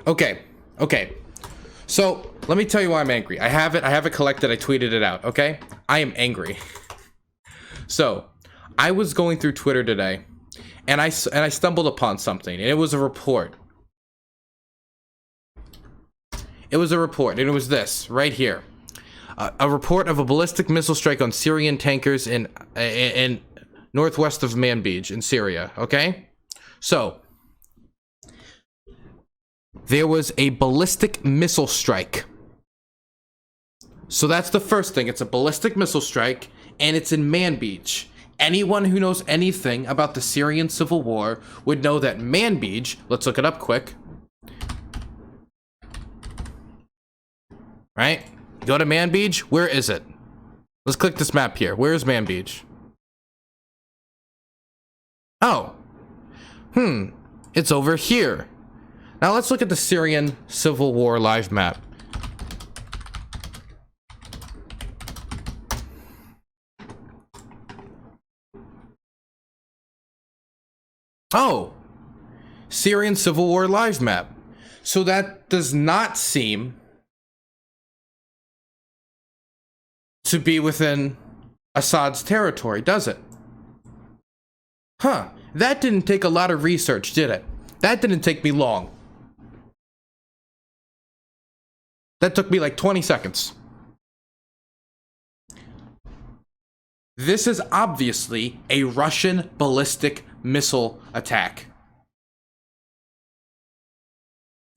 Okay, okay. So let me tell you why I'm angry. I have it collected. I tweeted it out. Okay, I am angry. So I was going through Twitter today, and I stumbled upon something, and it was a report. It was a report, and it was this right here. A report of a ballistic missile strike on Syrian tankers in northwest of Manbij in Syria. Okay, so there was a ballistic missile strike. So that's the first thing. It's a ballistic missile strike, and it's in Manbij. Anyone who knows anything about the Syrian civil war would know that Manbij, let's look it up quick. Right? Go to Manbij. Where is it? Let's click this map here. Where is Manbij? Oh. It's over here. Now let's look at the Syrian civil war live map. Oh. Syrian civil war live map. So that does not seem to be within Assad's territory, does it? Huh. That didn't take a lot of research, did it? That didn't take me long. That took me like 20 seconds. This is obviously a Russian ballistic missile attack.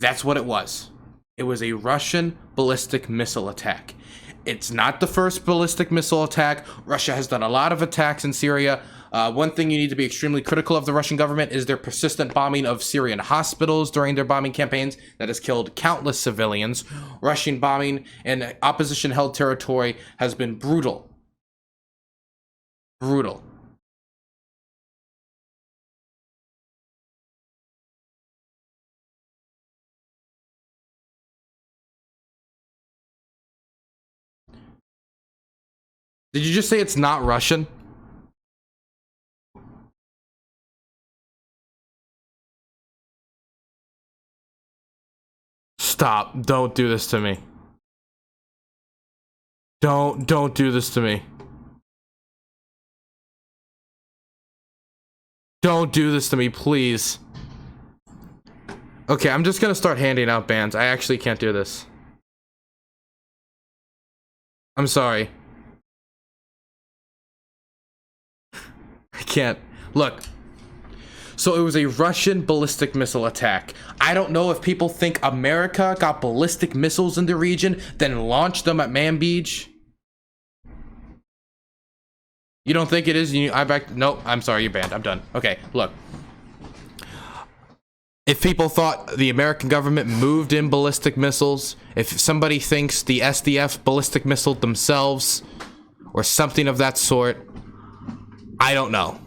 That's what it was. It was a Russian ballistic missile attack. It's not the first ballistic missile attack. Russia has done a lot of attacks in Syria. One thing you need to be extremely critical of the Russian government is their persistent bombing of Syrian hospitals during their bombing campaigns that has killed countless civilians. Russian bombing in opposition-held territory has been brutal. Brutal. Did you just say it's not Russian? Stop. Don't do this to me. Don't do this to me. Don't do this to me, please. Okay, I'm just gonna start handing out bans. I actually can't do this. I'm sorry. I can't. Look. So it was a Russian ballistic missile attack. I don't know if people think America got ballistic missiles in the region, then launched them at Manbij. You don't think it is? Nope, I'm sorry, you're banned. I'm done. Okay, look. If people thought the American government moved in ballistic missiles, if somebody thinks the SDF ballistic missile themselves, or something of that sort, I don't know.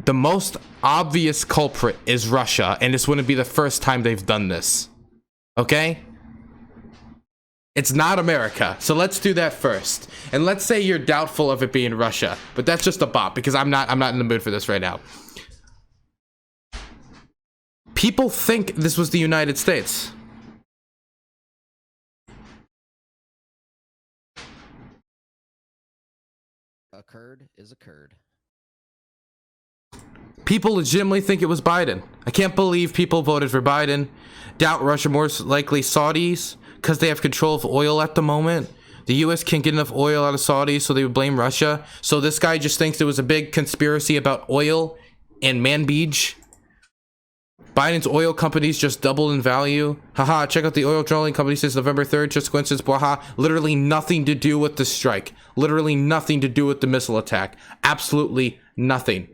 The most obvious culprit is Russia, and this wouldn't be the first time they've done this. Okay? It's not America, so let's do that first. And let's say you're doubtful of it being Russia, but that's just a bot because I'm not in the mood for this right now. People think this was the United States. A curd is a curd. People legitimately think it was Biden. I can't believe people voted for Biden. Doubt Russia, more likely Saudis, because they have control of oil at the moment. The US can't get enough oil out of Saudis, so they would blame Russia. So this guy just thinks there was a big conspiracy about oil in Manbij. Biden's oil companies just doubled in value. Haha, check out the oil drilling company since November 3rd. Just coincidence, bwaha. Literally nothing to do with the strike. Literally nothing to do with the missile attack. Absolutely nothing.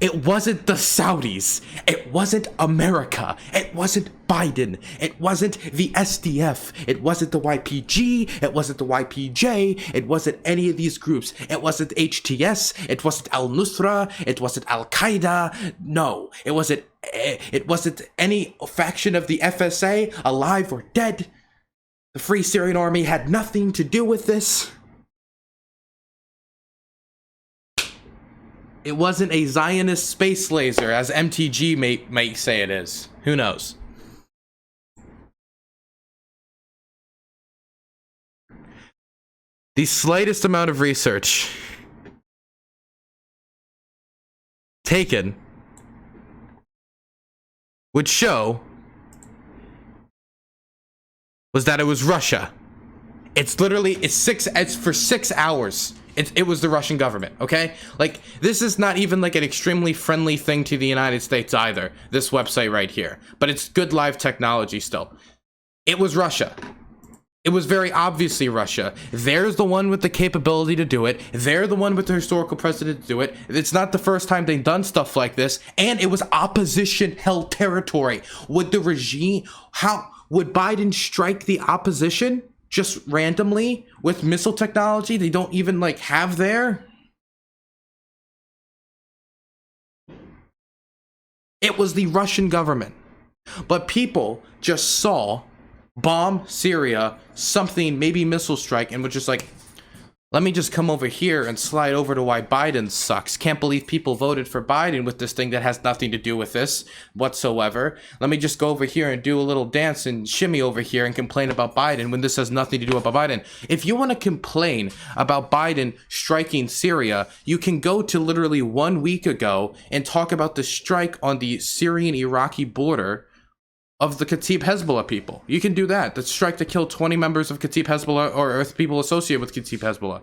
It wasn't the Saudis. It wasn't America. It wasn't Biden. It wasn't the SDF. It wasn't the YPG. It wasn't the YPJ. It wasn't any of these groups. It wasn't HTS. It wasn't Al-Nusra. It wasn't Al-Qaeda. No, it wasn't any faction of the FSA, alive or dead. The Free Syrian Army had nothing to do with this. it wasn't a Zionist space laser, as MTG may say it is. Who knows? The slightest amount of research taken would show was that it was Russia. It's for 6 hours. It was the Russian government, okay? Like, this is not even like an extremely friendly thing to the United States either, this website right here. But it's good live technology still. It was Russia. It was very obviously Russia. They're the one with the capability to do it. They're the one with the historical precedent to do it. It's not the first time they've done stuff like this. And it was opposition-held territory. Would the regime... Would Biden strike the opposition just randomly with missile technology they don't even, like, have there? It was the Russian government. But people just saw bomb Syria, something, maybe missile strike, and was just like, let me just come over here and slide over to why Biden sucks. Can't believe people voted for Biden with this thing that has nothing to do with this whatsoever. Let me just go over here and do a little dance and shimmy over here and complain about Biden when this has nothing to do about Biden. If you want to complain about Biden striking Syria, you can go to literally 1 week ago and talk about the strike on the Syrian-Iraqi border of the Kataib Hezbollah people. You can do that. The strike that killed 20 members of Kataib Hezbollah or people associated with Kataib Hezbollah.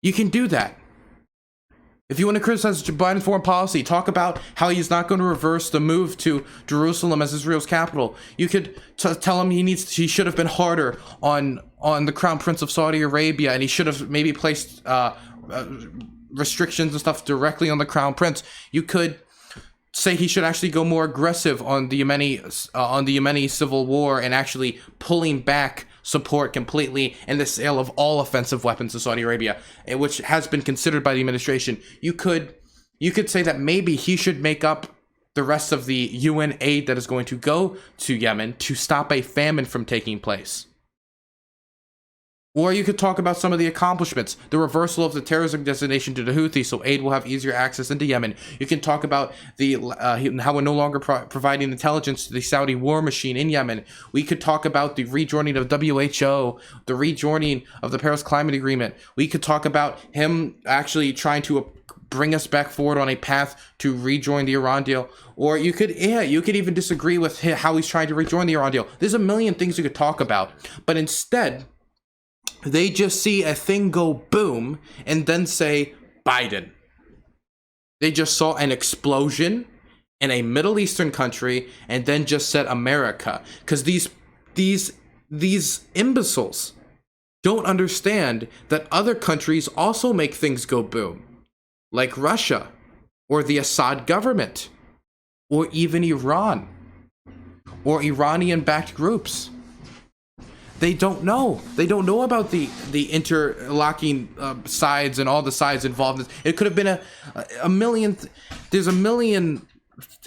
You can do that. If you want to criticize Biden's foreign policy, talk about how he's not going to reverse the move to Jerusalem as Israel's capital. You could tell him he should have been harder on the Crown Prince of Saudi Arabia, and he should have maybe placed restrictions and stuff directly on the Crown Prince. You could say he should actually go more aggressive on the Yemeni civil war and actually pulling back support completely and the sale of all offensive weapons to Saudi Arabia, which has been considered by the administration. You could say that maybe he should make up the rest of the UN aid that is going to go to Yemen to stop a famine from taking place. Or you could talk about some of the accomplishments, the reversal of the terrorism designation to the Houthis so aid will have easier access into Yemen. You can talk about how we're no longer providing intelligence to the Saudi war machine in Yemen. We could talk about the rejoining of WHO, the rejoining of the Paris Climate Agreement. We could talk about him actually trying to bring us back forward on a path to rejoin the Iran deal. Or you could even disagree with how he's trying to rejoin the Iran deal. There's a million things you could talk about. But instead, they just see a thing go boom and then say Biden. They just saw an explosion in a Middle Eastern country and then just said America. Because these imbeciles don't understand that other countries also make things go boom. Like Russia, or the Assad government, or even Iran, or Iranian-backed groups. They don't know. They don't know about the interlocking sides and all the sides involved. It could have been a million. There's a million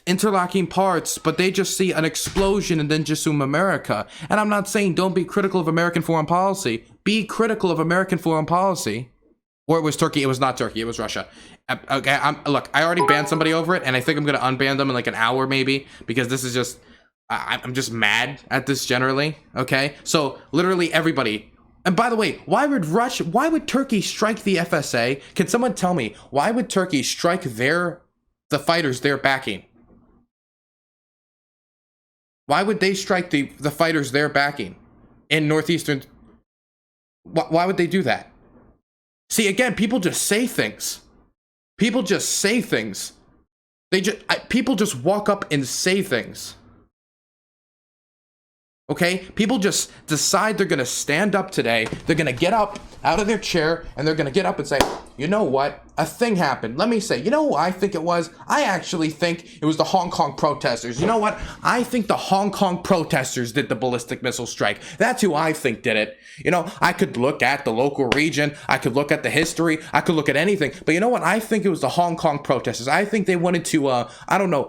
interlocking parts, but they just see an explosion and then just assume America. And I'm not saying don't be critical of American foreign policy. Be critical of American foreign policy. Or it was Turkey. It was not Turkey. It was Russia. Okay. Look, I already banned somebody over it, and I think I'm gonna unban them in like an hour maybe, because this is just. I'm just mad at this generally, okay? So literally everybody, and by the way, why would Turkey strike the FSA? Can someone tell me, why would Turkey strike the fighters they're backing? Why would they strike the fighters they're backing in northeastern? Why would they do that? See, again, people just say things. People just say things. People just walk up and say things. Okay, people just decide they're going to stand up today. They're going to get up out of their chair and they're going to get up and say, you know what? A thing happened. Let me say, you know who I think it was? I actually think it was the Hong Kong protesters. You know what? I think the Hong Kong protesters did the ballistic missile strike. That's who I think did it. You know, I could look at the local region. I could look at the history. I could look at anything. But you know what? I think it was the Hong Kong protesters. I think they wanted to,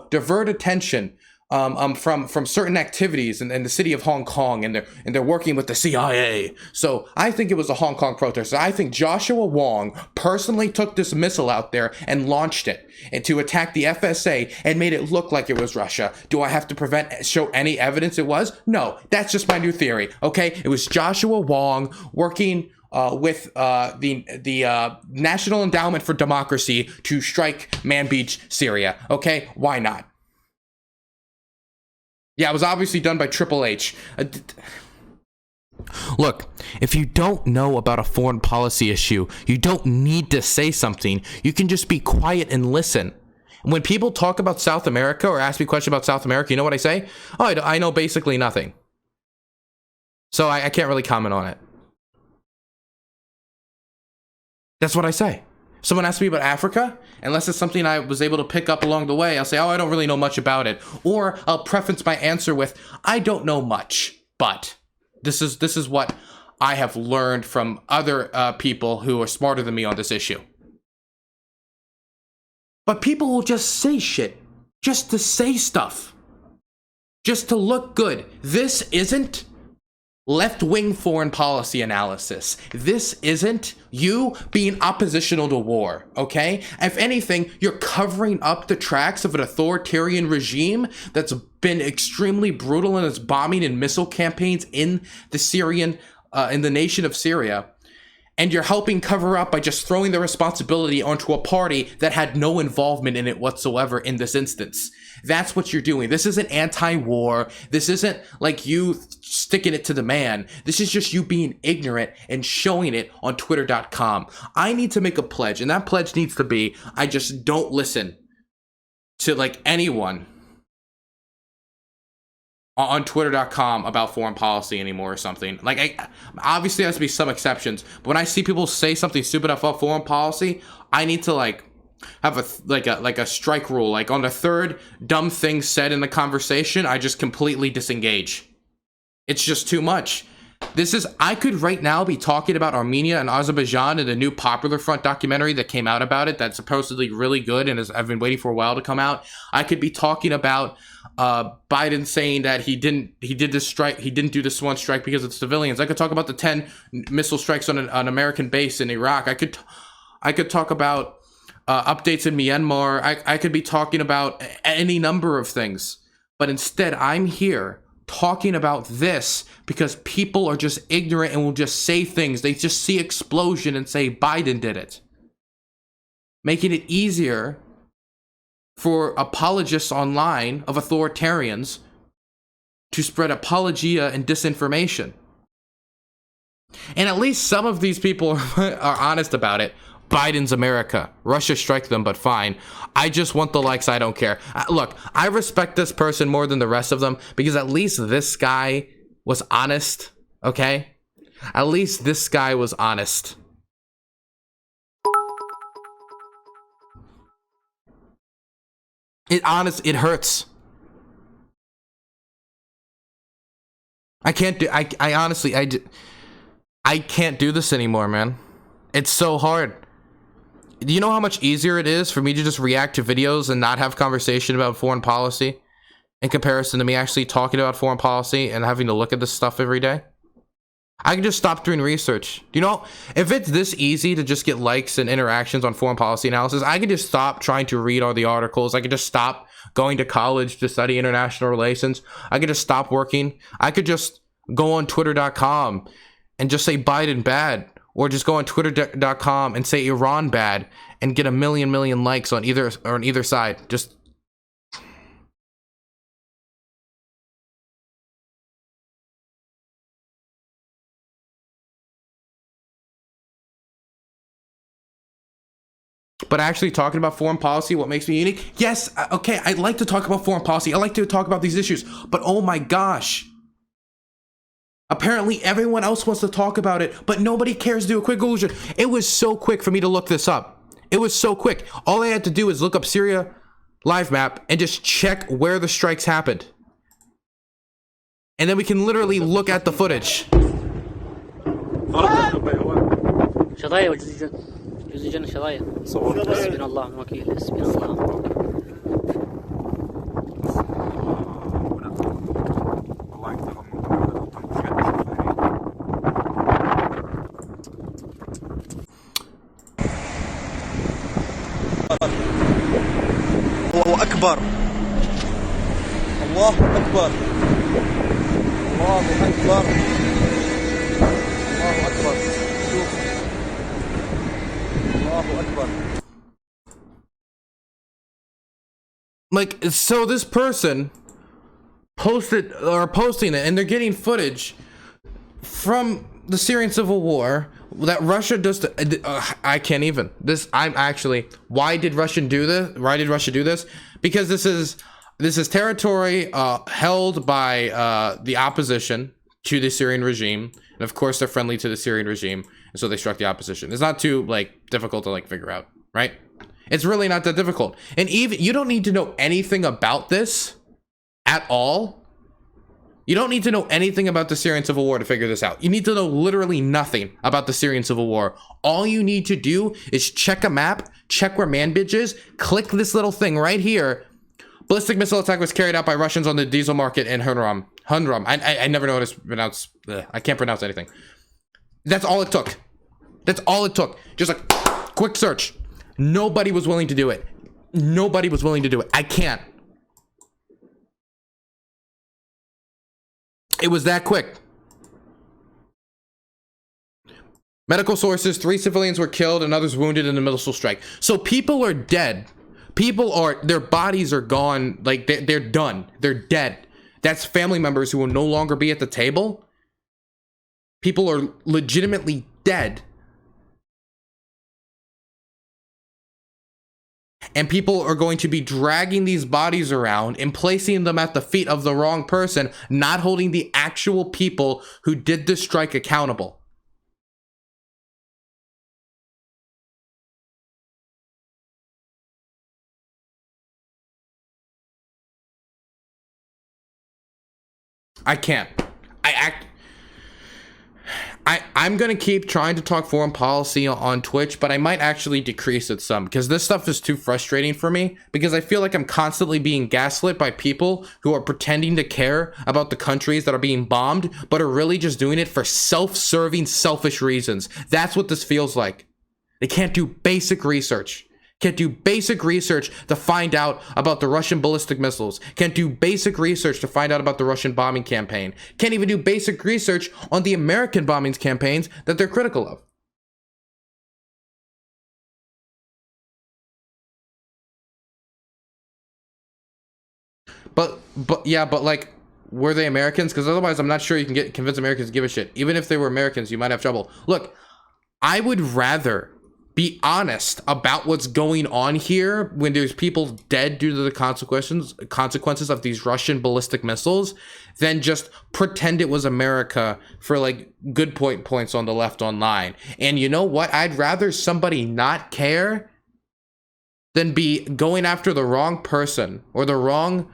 divert attention from certain activities in the city of Hong Kong, and they're working with the CIA. So I think it was a Hong Kong protest. I think Joshua Wong personally took this missile out there and launched it and to attack the FSA and made it look like it was Russia. Do I have to show any evidence it was? No, that's just my new theory. Okay, it was Joshua Wong working with the National Endowment for Democracy to strike Manbij, Syria. Okay, why not? Yeah, it was obviously done by Triple H. Look, if you don't know about a foreign policy issue, you don't need to say something. You can just be quiet and listen. When people talk about South America or ask me questions about South America, you know what I say? Oh, I know basically nothing. So I can't really comment on it. That's what I say. Someone asks me about Africa, unless it's something I was able to pick up along the way, I'll say, oh, I don't really know much about it. Or I'll preface my answer with, I don't know much, but this is what I have learned from other people who are smarter than me on this issue. But people will just say shit, just to say stuff, just to look good. This isn't left-wing foreign policy analysis. This isn't you being oppositional to war, okay? If anything, you're covering up the tracks of an authoritarian regime that's been extremely brutal in its bombing and missile campaigns in the nation of Syria. And you're helping cover up by just throwing the responsibility onto a party that had no involvement in it whatsoever in this instance. That's what you're doing. This isn't anti-war. This isn't like you sticking it to the man. This is just you being ignorant and showing it on Twitter.com. I need to make a pledge, and that pledge needs to be, I just don't listen to like anyone on Twitter.com about foreign policy anymore or something. Like, obviously there has to be some exceptions, but when I see people say something stupid about foreign policy, I need to like have a strike rule. Like on the third dumb thing said in the conversation, I just completely disengage. It's just too much. I could right now be talking about Armenia and Azerbaijan and the new Popular Front documentary that came out about it that's supposedly really good and I've been waiting for a while to come out. I could be talking about Biden saying that he didn't do this one strike because it's civilians. I could talk about the 10 missile strikes on an American base in Iraq. I could talk about updates in Myanmar. I could be talking about any number of things. But instead, I'm here talking about this because people are just ignorant and will just say things. They just see explosion and say Biden did it. Making it easier for apologists online of authoritarians to spread apologia and disinformation. And at least some of these people are honest about it. Biden's America. Russia strike them, but fine. I just want the likes. I don't care. Look, I respect this person more than the rest of them because at least this guy was honest, okay? At least this guy was honest. It hurts. I can't do, I honestly, I can't do this anymore, man. It's so hard. Do you know how much easier it is for me to just react to videos and not have conversation about foreign policy in comparison to me actually talking about foreign policy and having to look at this stuff every day? I can just stop doing research. You know, if it's this easy to just get likes and interactions on foreign policy analysis, I could just stop trying to read all the articles. I could just stop going to college to study international relations. I could just stop working. I could just go on Twitter.com and just say Biden bad, or just go on Twitter.com and say Iran bad and get a million likes on either side. Just But actually talking about foreign policy, what makes me unique? Yes, okay, I like to talk about foreign policy. I like to talk about these issues. But oh my gosh. Apparently everyone else wants to talk about it, but nobody cares to do a quick Google search. It was so quick for me to look this up. It was so quick. All I had to do is look up Syria live map and just check where the strikes happened. And then we can literally look at the footage. شظايا يزيجن شظايا حسبنا الله ونعم الوكيل حسبنا الله أكبر الله أكبر الله أكبر الله أكبر شوف الله أكبر. Like, so this person posting it, and they're getting footage from the Syrian civil war that Russia does. I can't even. Why did Russia do this? Because this is territory held by the opposition to the Syrian regime, and of course they're friendly to the Syrian regime, and so they struck the opposition. It's not too difficult to figure out, right? It's really not that difficult. And even you don't need to know anything about this at all. You don't need to know anything about the Syrian civil war to figure this out. You need to know literally nothing about the Syrian civil war. All you need to do is check a map, check where Manbij is, click this little thing right here. Ballistic missile attack was carried out by Russians on the diesel market in Hunram. I never know how to pronounce. I can't pronounce anything. That's all it took. That's all it took. Just a quick search. Nobody was willing to do it. Nobody was willing to do it. I can't. It was that quick. Medical sources, 3 civilians were killed and others wounded in the missile strike. So people are dead. Their bodies are gone. They're done. They're dead. That's family members who will no longer be at the table. People are legitimately dead. And people are going to be dragging these bodies around and placing them at the feet of the wrong person, not holding the actual people who did this strike accountable. I can't. I'm going to keep trying to talk foreign policy on Twitch, but I might actually decrease it some because this stuff is too frustrating for me, because I feel like I'm constantly being gaslit by people who are pretending to care about the countries that are being bombed, but are really just doing it for self-serving, selfish reasons. That's what this feels like. They can't do basic research. Can't do basic research to find out about the Russian ballistic missiles. Can't do basic research to find out about the Russian bombing campaign. Can't even do basic research on the American bombings campaigns that they're critical of. But were they Americans? Because otherwise I'm not sure you can convince Americans to give a shit. Even if they were Americans, you might have trouble. Look, I would rather be honest about what's going on here when there's people dead due to the consequences of these Russian ballistic missiles than just pretend it was America for good points on the left online. And you know what? I'd rather somebody not care than be going after the wrong person or the wrong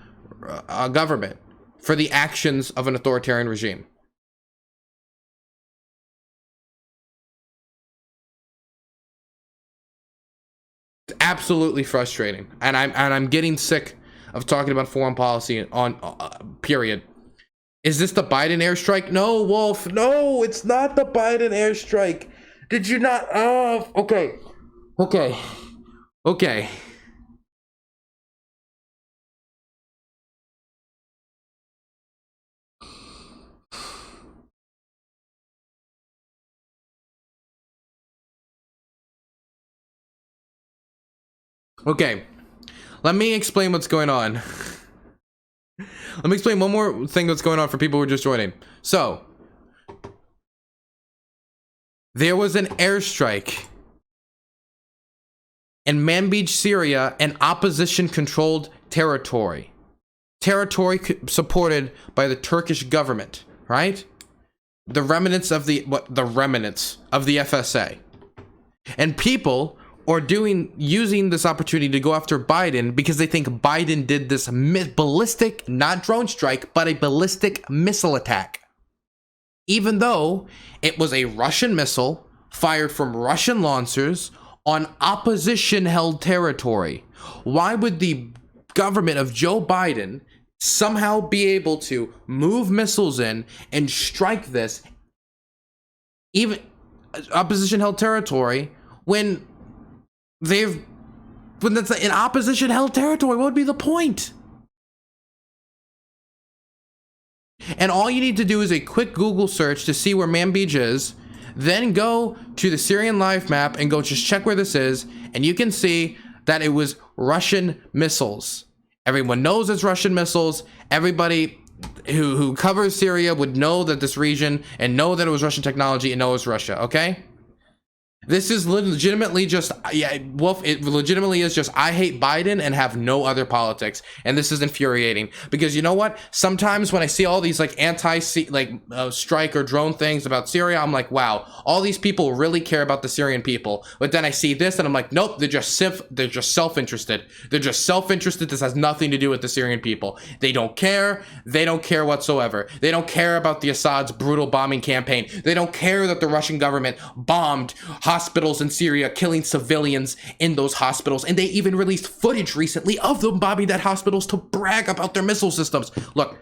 government for the actions of an authoritarian regime. It's absolutely frustrating, and I'm getting sick of talking about foreign policy on period. Is this the Biden airstrike? No, Wolf. No, it's not the Biden airstrike. Did you not? Oh, okay. Okay, let me explain what's going on. Let me explain one more thing that's going on for people who are just joining. So, there was an airstrike in Manbij, Syria, an opposition-controlled territory. Territory supported by the Turkish government, right? The remnants of the FSA. And people are using this opportunity to go after Biden because they think Biden did this ballistic, not drone strike, but a ballistic missile attack. Even though it was a Russian missile fired from Russian launchers on opposition-held territory. Why would the government of Joe Biden somehow be able to move missiles in and strike this even opposition-held territory when they've when that's in opposition held territory, what would be the point? And all you need to do is a quick Google search to see where Manbij is, then go to the Syrian live map and go just check where this is, and you can see that it was Russian missiles. Everyone knows it's Russian missiles. Everybody who covers Syria would know that this region and know that it was Russian technology and know it was Russia, okay? This is legitimately just, yeah, Wolf, it legitimately is just, I hate Biden and have no other politics. And this is infuriating because you know what? Sometimes when I see all these like strike or drone things about Syria, I'm like, wow, all these people really care about the Syrian people. But then I see this and I'm like, nope, they're just self-interested. They're just self-interested. This has nothing to do with the Syrian people. They don't care. They don't care whatsoever. They don't care about the Assad's brutal bombing campaign. They don't care that the Russian government bombed hospitals in Syria, killing civilians in those hospitals, and they even released footage recently of them bombing that hospitals to brag about their missile systems. Look,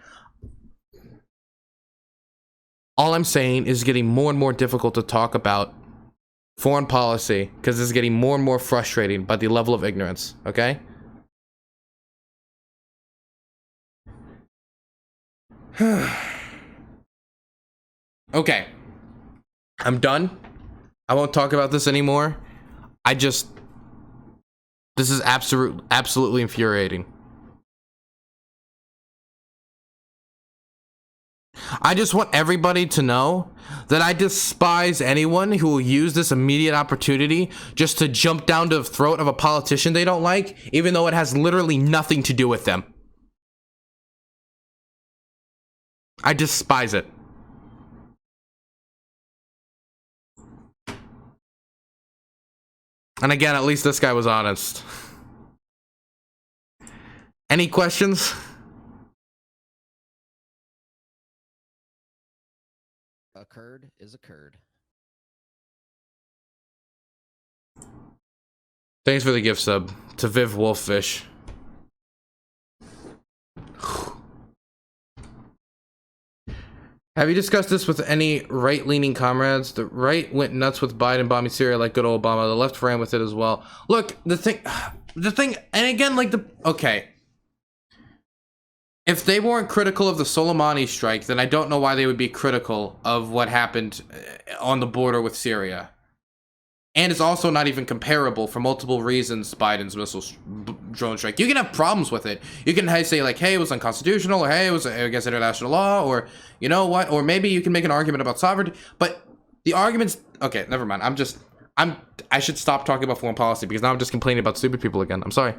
all I'm saying is getting more and more difficult to talk about foreign policy because it's getting more and more frustrating by the level of ignorance, okay? Okay, I'm done. I won't talk about this anymore. This is absolutely infuriating. I just want everybody to know that I despise anyone who will use this immediate opportunity just to jump down to the throat of a politician they don't like, even though it has literally nothing to do with them. I despise it. And again, at least this guy was honest. Any questions? Occurred is occurred. Thanks for the gift sub to Viv Wolffish. Have you discussed this with any right-leaning comrades? The right went nuts with Biden bombing Syria like good old Obama. The left ran with it as well. Look, the thing, and again, like okay. If they weren't critical of the Soleimani strike, then I don't know why they would be critical of what happened on the border with Syria. And it's also not even comparable for multiple reasons, Biden's missile drone strike. You can have problems with it. You can say like, hey, it was unconstitutional, or hey, it was against international law, or you know what, or maybe you can make an argument about sovereignty. But the arguments, okay, never mind. I should stop talking about foreign policy because now I'm just complaining about stupid people again. I'm sorry.